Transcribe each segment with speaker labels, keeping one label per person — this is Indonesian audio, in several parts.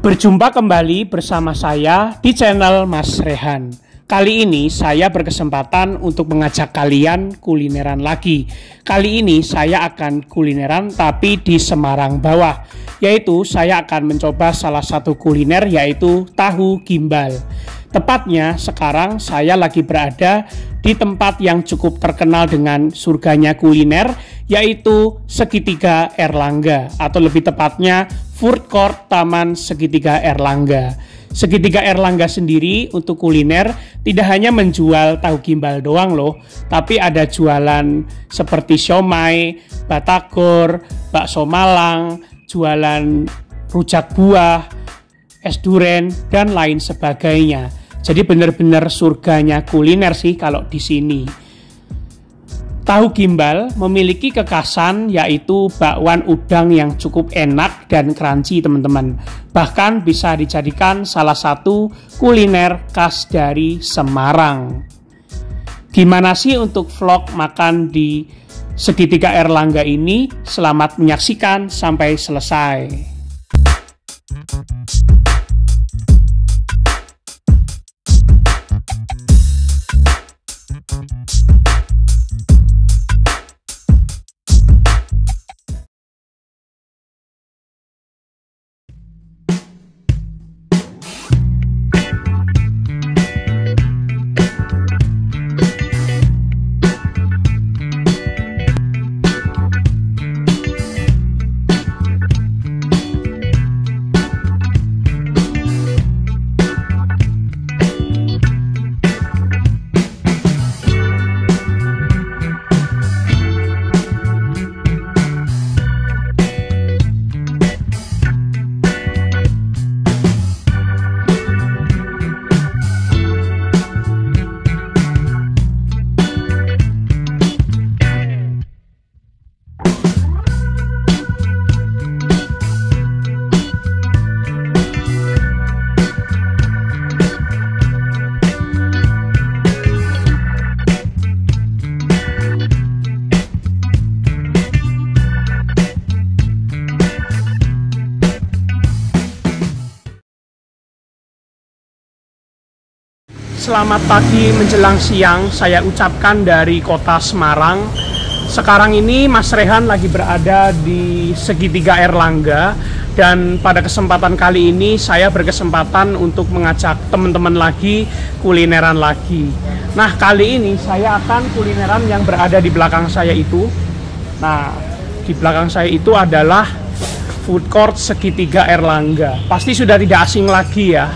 Speaker 1: Berjumpa kembali bersama saya di channel Mas Rehan. Kali ini saya berkesempatan untuk mengajak kalian kulineran lagi. Kali ini saya akan kulineran tapi di Semarang bawah. Yaitu saya akan mencoba salah satu kuliner yaitu tahu gimbal. Tepatnya sekarang saya lagi berada di tempat yang cukup terkenal dengan surganya kuliner, yaitu Segitiga Erlangga, atau lebih tepatnya Food Court Taman Segitiga Erlangga. Segitiga Erlangga sendiri untuk kuliner tidak hanya menjual tahu gimbal doang loh, tapi ada jualan seperti siomay, batagor, bakso Malang, jualan rujak buah, es duren, dan lain sebagainya. Jadi benar-benar surganya kuliner sih kalau di sini. Tahu gimbal memiliki kekhasan yaitu bakwan udang yang cukup enak dan crunchy teman-teman. Bahkan bisa dijadikan salah satu kuliner khas dari Semarang. Gimana sih untuk vlog makan di Segitiga Erlangga ini? Selamat menyaksikan sampai selesai. Selamat pagi menjelang siang saya ucapkan dari kota Semarang. Sekarang ini Mas Rehan lagi berada di Segitiga Erlangga. Dan pada kesempatan kali ini saya berkesempatan untuk mengajak teman-teman lagi kulineran lagi. Nah, kali ini saya akan kulineran yang berada di belakang saya itu. Nah, di belakang saya itu adalah Food Court Segitiga Erlangga. Pasti sudah tidak asing lagi ya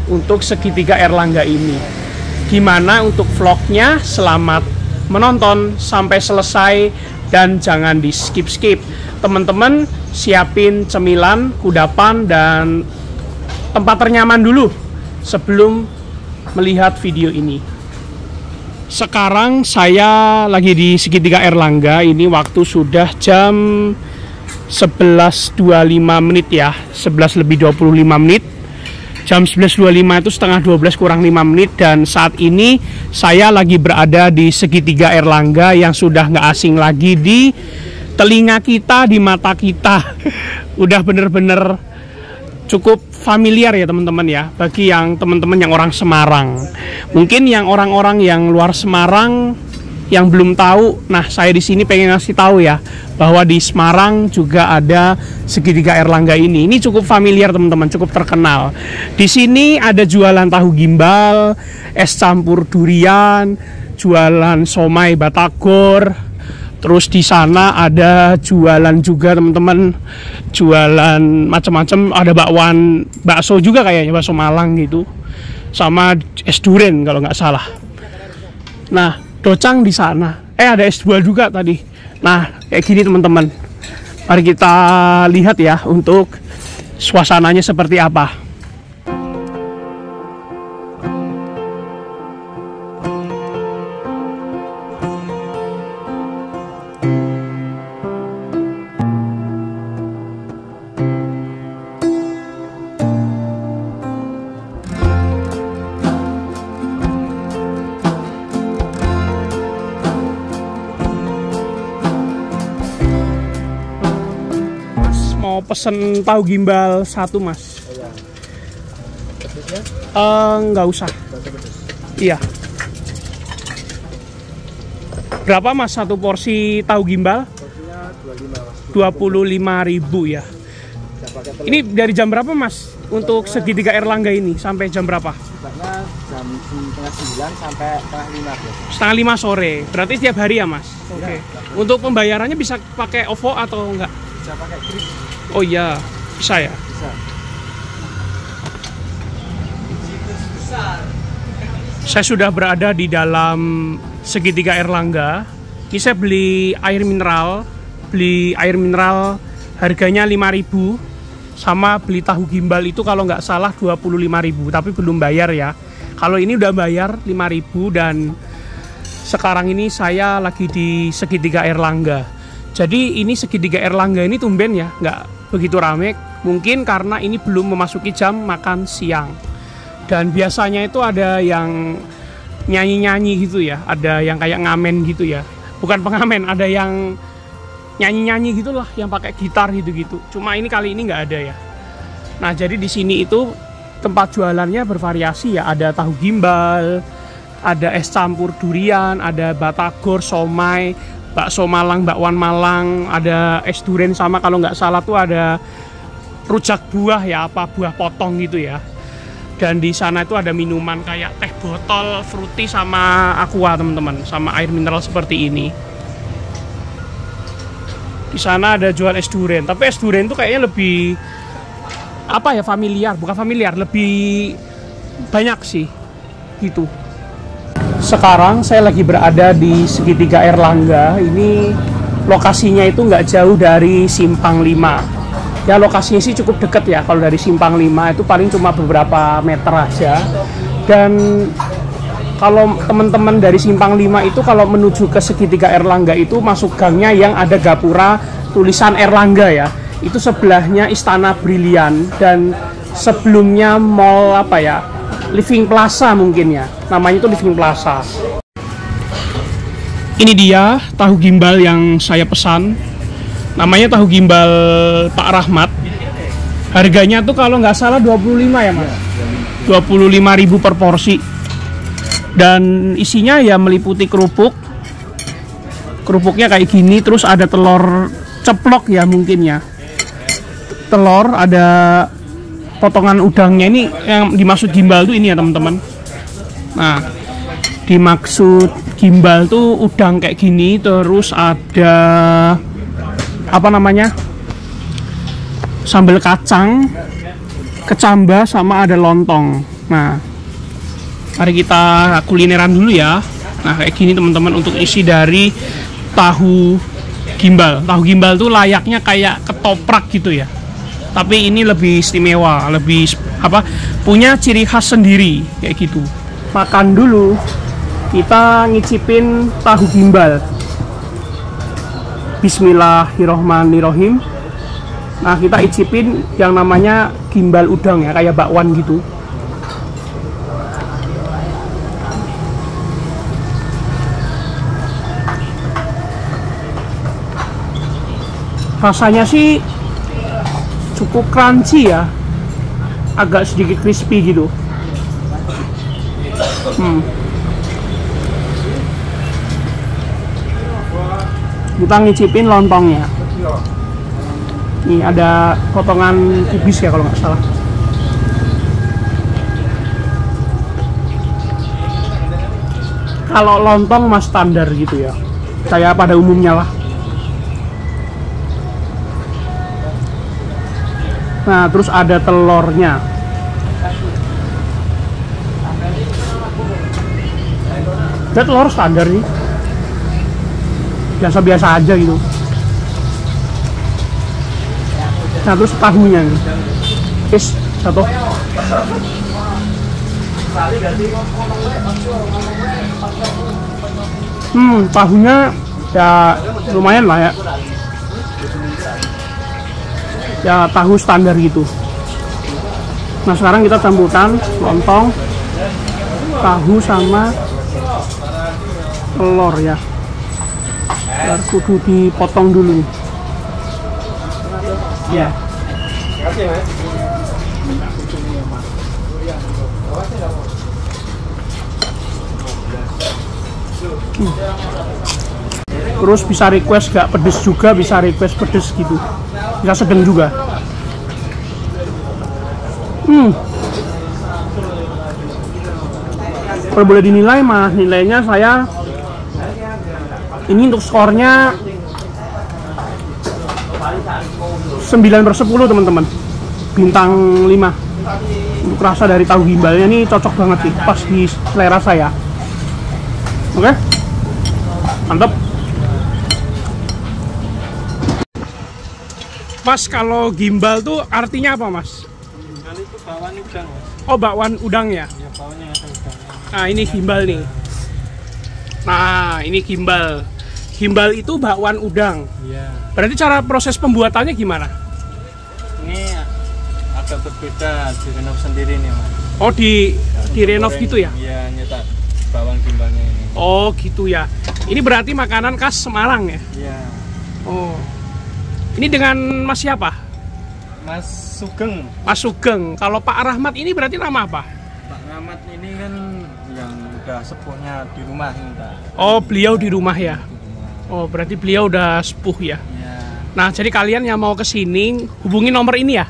Speaker 1: untuk Segitiga Erlangga ini. Gimana untuk vlognya? Selamat menonton sampai selesai dan jangan di skip-skip. Teman-teman siapin cemilan, kudapan, dan tempat ternyaman dulu sebelum melihat video ini. Sekarang saya lagi di Segitiga Erlangga. Ini waktu sudah jam 11.25 menit ya, 11 lebih 25 menit. Jam 11.25 itu setengah 12 kurang 5 menit. Dan saat ini saya lagi berada di Segitiga Erlangga yang sudah nggak asing lagi di telinga kita, di mata kita. Udah bener-bener cukup familiar ya teman-teman ya, bagi yang teman-teman yang orang Semarang. Mungkin yang orang-orang yang luar Semarang yang belum tahu, nah saya di sini pengen ngasih tahu ya bahwa di Semarang juga ada Segitiga Erlangga ini. Ini cukup familiar teman-teman, cukup terkenal. Di sini ada jualan tahu gimbal, es campur durian, jualan somay batagor. Terus di sana ada jualan juga teman-teman, jualan macam-macam. Ada bakso juga kayaknya, bakso Malang gitu, sama es duren kalau nggak salah. Nah, docang di sana. Ada es buah juga tadi. Nah, kayak gini teman-teman. Mari kita lihat ya untuk suasananya seperti apa. mau pesen tahu gimbal satu, Mas. Nggak usah. Iya. Berapa Mas satu porsi tahu gimbal?
Speaker 2: Porsinya 25, Mas.
Speaker 1: 25.000 ya. Ini dari jam berapa Mas? Untuk segitiga Erlangga ini sampai jam berapa?
Speaker 2: Bukanya jam setengah 9 sampai setengah 5.
Speaker 1: Setengah 5 sore. Berarti setiap hari ya Mas? Oke. Untuk pembayarannya bisa pakai OVO atau enggak?
Speaker 2: Bisa pakai kris.
Speaker 1: Oh iya, bisa ya?
Speaker 2: Bisa.
Speaker 1: Saya sudah berada di dalam segitiga Erlangga. Ini saya beli air mineral. Beli air mineral harganya 5.000. Sama beli tahu gimbal itu kalau nggak salah 25.000. Tapi belum bayar ya. Kalau ini udah bayar 5.000 dan sekarang ini saya lagi di segitiga Erlangga. Jadi ini segitiga Erlangga ini tumben ya, nggak begitu rame. Mungkin karena ini belum memasuki jam makan siang. Dan biasanya itu ada yang nyanyi-nyanyi gitu ya, ada yang kayak ngamen gitu ya. Bukan pengamen, ada yang nyanyi-nyanyi gitulah, yang pakai gitar gitu-gitu. Cuma ini kali ini nggak ada ya. Nah, jadi di sini itu tempat jualannya bervariasi ya. Ada tahu gimbal, ada es campur durian, ada batagor, somai, bakso Malang, bakwan Malang, ada es durian sama kalau nggak salah tuh ada rujak buah ya, apa buah potong gitu ya. Dan di sana itu ada minuman kayak teh botol, fruity sama aqua teman-teman, sama air mineral seperti ini. Di sana ada jual es durian, tapi es durian itu kayaknya lebih apa ya, familiar, bukan familiar, lebih banyak sih gitu. Sekarang saya lagi berada di segitiga Erlangga. Ini lokasinya itu nggak jauh dari Simpang 5. Ya lokasinya sih cukup deket ya, kalau dari Simpang 5 itu paling cuma beberapa meter aja. Dan kalau teman-teman dari Simpang 5 itu kalau menuju ke segitiga Erlangga itu masuk gangnya yang ada gapura tulisan Erlangga ya. Itu sebelahnya Istana Brilian dan sebelumnya mall apa ya, Living Plaza mungkin ya, namanya itu Living Plaza. Ini dia tahu gimbal yang saya pesan. Namanya tahu gimbal Pak Rahmat. Harganya tuh kalau nggak salah 25 ya Mas. 25.000 per porsi. Dan isinya ya meliputi kerupuk. Kerupuknya kayak gini, terus ada telur ceplok ya mungkin ya. Telur, ada potongan udangnya. Ini yang dimaksud gimbal tuh ini ya teman-teman. Nah, dimaksud gimbal tuh udang kayak gini, terus ada apa namanya, sambal kacang, kecamba, sama ada lontong. Nah, mari kita kulineran dulu ya. Nah, kayak gini teman-teman untuk isi dari tahu gimbal. Tahu gimbal tuh layaknya kayak ketoprak gitu ya, tapi ini lebih istimewa, lebih apa, punya ciri khas sendiri kayak gitu. Makan dulu, kita ngicipin tahu gimbal. Bismillahirrohmanirrohim. Nah, kita icipin yang namanya gimbal udang ya, kayak bakwan gitu. Rasanya sih cukup crunchy ya, agak sedikit crispy gitu. Kita ngicipin lontongnya. Ini ada potongan kubis ya kalau nggak salah. Kalau lontong mas standar gitu ya, kayak pada umumnya lah. Nah, terus ada telurnya. Ada telur standar nih, biasa-biasa aja gitu. Nah, terus tahunya nih, satu. Tahunya ya lumayan lah ya. Ya tahu standar gitu. Nah, sekarang kita campuran lontong, tahu sama telur ya. Biar kudu dipotong dulu. Ya. Terus bisa request gak pedes juga, bisa request pedes gitu, bisa sedang juga. Kalau boleh dinilai mah, nilainya saya ini untuk skornya 9/10 teman-teman, bintang 5. Untuk rasa dari tahu gimbalnya ini cocok banget sih, pas di selera saya. Oke, mantap. Mas, kalau gimbal tuh artinya apa, Mas?
Speaker 2: Gimbal itu bakwan udang, Mas.
Speaker 1: Oh, bakwan udang ya?
Speaker 2: Ya, bakwannya ada udangnya.
Speaker 1: Nah, ini gimbal nih. Nah, ini gimbal. Gimbal itu bakwan udang.
Speaker 2: Iya.
Speaker 1: Berarti cara proses pembuatannya gimana?
Speaker 2: Ini agak berbeda, direnov sendiri nih, Mas.
Speaker 1: Oh, direnov gitu ya?
Speaker 2: Iya, nyetak bakwan gimbalnya ini.
Speaker 1: Oh, gitu ya. Ini berarti makanan khas Semarang ya?
Speaker 2: Iya.
Speaker 1: Oh. Ini dengan Mas siapa?
Speaker 2: Mas Sugeng.
Speaker 1: Mas Sugeng. Kalau Pak Rahmat ini berarti nama apa?
Speaker 2: Pak Rahmat ini kan yang udah sepuhnya di rumah ini, Pak.
Speaker 1: Oh, beliau di rumah ya? Oh, berarti beliau udah sepuh ya?
Speaker 2: Iya.
Speaker 1: Nah, jadi kalian yang mau kesini, hubungi nomor ini ya?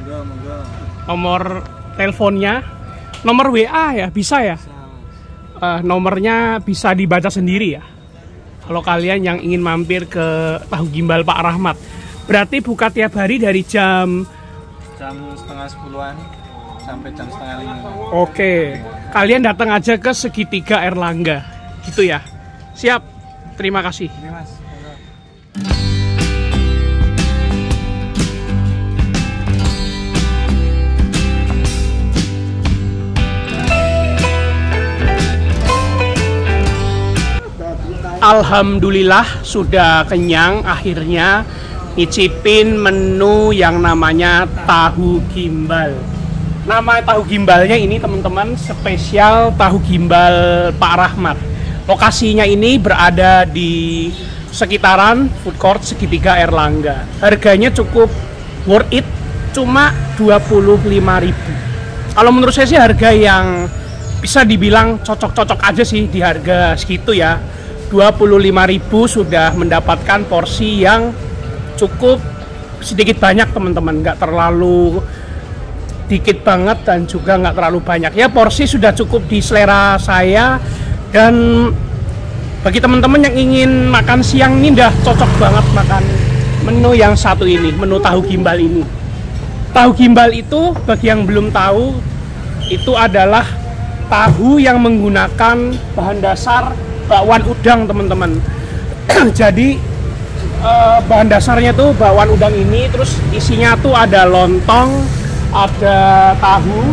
Speaker 2: Monggo.
Speaker 1: Nomor teleponnya, nomor WA ya, bisa ya? Nomornya bisa dibaca sendiri ya. Kalau kalian yang ingin mampir ke Tahu Gimbal Pak Rahmat, berarti buka tiap hari dari jam
Speaker 2: 10:30 sampai jam 4:30.
Speaker 1: Oke, kalian datang aja ke Segitiga Erlangga, gitu ya. Siap, terima kasih.
Speaker 2: Ini, Mas.
Speaker 1: Alhamdulillah sudah kenyang, akhirnya ngicipin menu yang namanya tahu gimbal. Nama tahu gimbalnya ini teman-teman spesial tahu gimbal Pak Rahmat. Lokasinya ini berada di sekitaran food court Segitiga Erlangga. Harganya cukup worth it, cuma 25.000. Kalau menurut saya sih harga yang bisa dibilang cocok-cocok aja sih di harga segitu ya. 25.000 sudah mendapatkan porsi yang cukup sedikit banyak teman-teman, nggak terlalu dikit banget dan juga nggak terlalu banyak ya. Porsi sudah cukup di selera saya, dan bagi teman-teman yang ingin makan siang ini udah cocok banget makan menu yang satu ini, menu tahu gimbal ini. Tahu gimbal itu bagi yang belum tahu, itu adalah tahu yang menggunakan bahan dasar bakwan udang teman-teman. Jadi bahan dasarnya tuh bakwan udang ini, terus isinya tuh ada lontong, ada tahu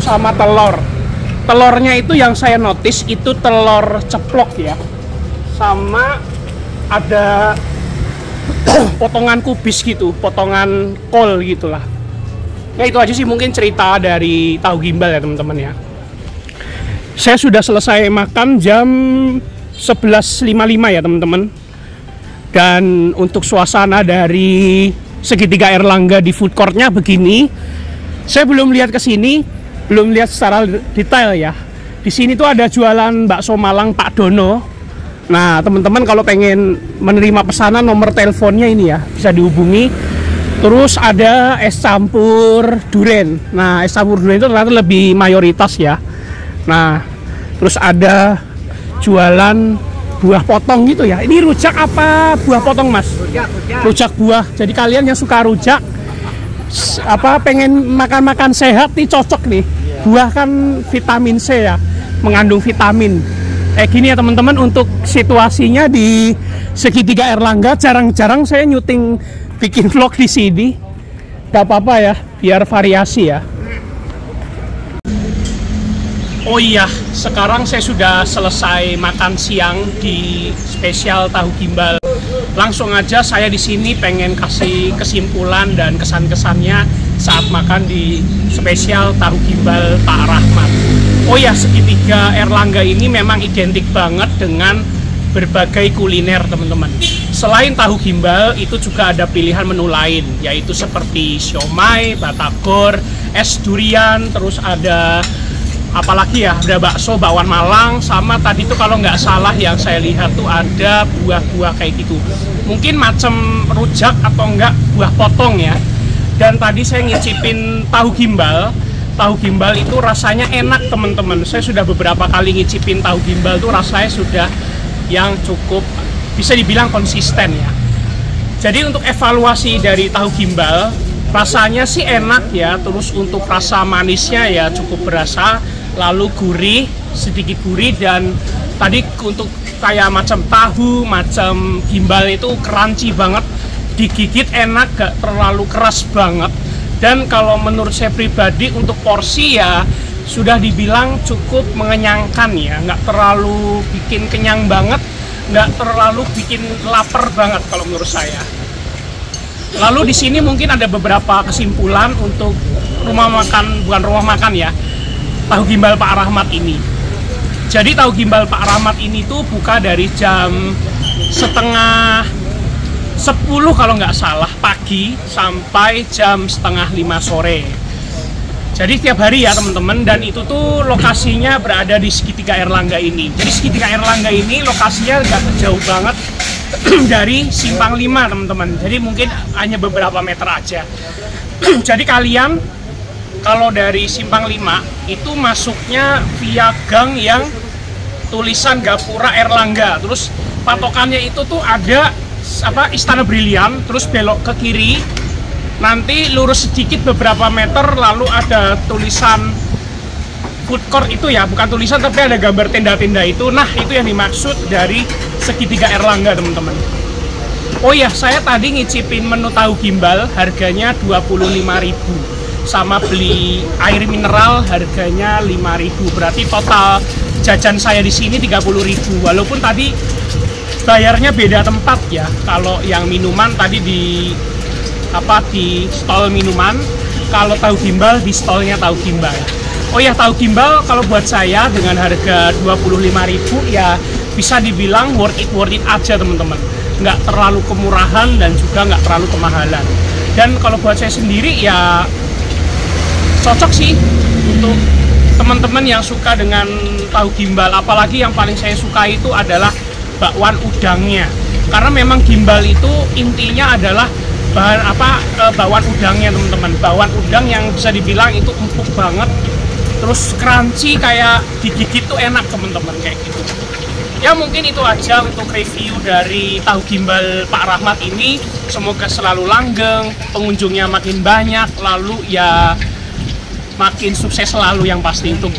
Speaker 1: sama telur. Telurnya itu yang saya notice itu telur ceplok ya, sama ada potongan kubis gitu, potongan kol gitulah. Ya itu aja sih mungkin cerita dari tahu gimbal ya teman-teman ya. Saya sudah selesai makan jam 11.55 ya teman-teman. Dan untuk suasana dari Segitiga Erlangga di food courtnya begini. Saya belum lihat ke sini, belum lihat secara detail ya. Di sini tuh ada jualan bakso Malang Pak Dono. Nah teman-teman kalau pengen menerima pesanan, nomor teleponnya ini ya, bisa dihubungi. Terus ada es campur duren. Nah es campur duren itu ternyata lebih mayoritas ya. Nah, terus ada jualan buah potong gitu ya. Ini rujak apa buah potong, Mas? Rujak buah. Jadi kalian yang suka rujak, pengen makan-makan sehat nih cocok nih. Buah kan vitamin C ya, mengandung vitamin. Gini ya teman-teman, untuk situasinya di Segitiga Erlangga jarang-jarang saya nyuting bikin vlog di sini. Gak apa-apa ya, biar variasi ya. Oh iya, sekarang saya sudah selesai makan siang di spesial tahu gimbal. Langsung aja saya di sini pengen kasih kesimpulan dan kesan-kesannya saat makan di spesial tahu gimbal Pak Rahmat. Oh iya, Segitiga Erlangga ini memang identik banget dengan berbagai kuliner teman-teman. Selain tahu gimbal, itu juga ada pilihan menu lain, yaitu seperti siomay, batagor, es durian, terus ada apalagi ya, ada bakso, bakwan Malang, sama tadi tuh kalau nggak salah yang saya lihat tuh ada buah-buah kayak gitu. Mungkin macam rujak atau enggak buah potong ya. Dan tadi saya ngicipin tahu gimbal. Tahu gimbal itu rasanya enak teman-teman. Saya sudah beberapa kali ngicipin tahu gimbal tuh rasanya sudah yang cukup bisa dibilang konsisten ya. Jadi untuk evaluasi dari tahu gimbal, rasanya sih enak ya. Terus untuk rasa manisnya ya cukup berasa, lalu gurih, sedikit gurih, dan tadi untuk kayak macam tahu, macam gimbal itu crunchy banget, digigit enak, gak terlalu keras banget. Dan kalau menurut saya pribadi untuk porsi ya sudah dibilang cukup mengenyangkan ya, nggak terlalu bikin kenyang banget, nggak terlalu bikin lapar banget kalau menurut saya. Lalu di sini mungkin ada beberapa kesimpulan untuk rumah makan, bukan rumah makan ya, tahu gimbal Pak Rahmat ini. Jadi tahu gimbal Pak Rahmat ini tuh buka dari jam setengah 10 kalau nggak salah pagi sampai jam setengah 5 sore. Jadi setiap hari ya teman-teman, dan itu tuh lokasinya berada di segitiga Erlangga ini. Jadi segitiga Erlangga ini lokasinya nggak jauh banget dari Simpang 5 teman-teman. Jadi mungkin hanya beberapa meter aja. Jadi kalian kalau dari Simpang 5 itu masuknya via gang yang tulisan Gapura Erlangga. Terus patokannya itu tuh ada Istana Brilian, terus belok ke kiri. Nanti lurus sedikit beberapa meter lalu ada tulisan food court itu ya, bukan tulisan tapi ada gambar tenda-tenda itu. Nah, itu yang dimaksud dari segitiga Erlangga teman-teman. Oh ya, saya tadi ngicipin menu tahu gimbal, harganya 25.000. Sama beli air mineral harganya 5.000. Berarti total jajan saya di sini 30.000. Walaupun tadi bayarnya beda tempat ya. Kalau yang minuman tadi di stol minuman, kalau tahu gimbal di stolnya tahu gimbal. Oh ya, tahu gimbal kalau buat saya dengan harga 25.000 ya bisa dibilang worth it aja teman-teman. Nggak terlalu kemurahan dan juga nggak terlalu kemahalan. Dan kalau buat saya sendiri ya cocok sih untuk teman-teman yang suka dengan tahu gimbal. Apalagi yang paling saya suka itu adalah bakwan udangnya. Karena memang gimbal itu intinya adalah bakwan udangnya teman-teman. Bakwan udang yang bisa dibilang itu empuk banget, terus crunchy, kayak digigit tuh enak teman-teman kayak gitu. Ya mungkin itu aja untuk review dari tahu gimbal Pak Rahmat ini. Semoga selalu langgeng, pengunjungnya makin banyak, lalu ya makin sukses selalu yang pasti untuk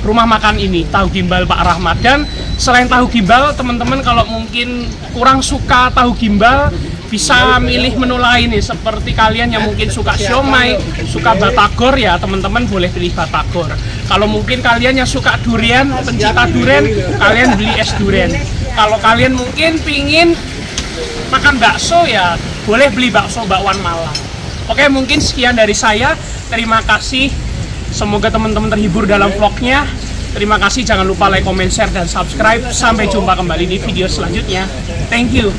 Speaker 1: rumah makan ini, tahu gimbal Pak Rahmat. Dan selain tahu gimbal, teman-teman kalau mungkin kurang suka tahu gimbal, bisa milih menu lain nih, seperti kalian yang mungkin suka siomay, suka batagor ya teman-teman boleh pilih batagor. Kalau mungkin kalian yang suka durian, pencinta durian, kalian beli es durian. Kalau kalian mungkin pingin makan bakso ya boleh beli bakso bakwan Malang. Oke, mungkin sekian dari saya. Terima kasih. Semoga teman-teman terhibur dalam vlognya. Terima kasih, jangan lupa like, comment, share, dan subscribe. Sampai jumpa kembali di video selanjutnya. Thank you.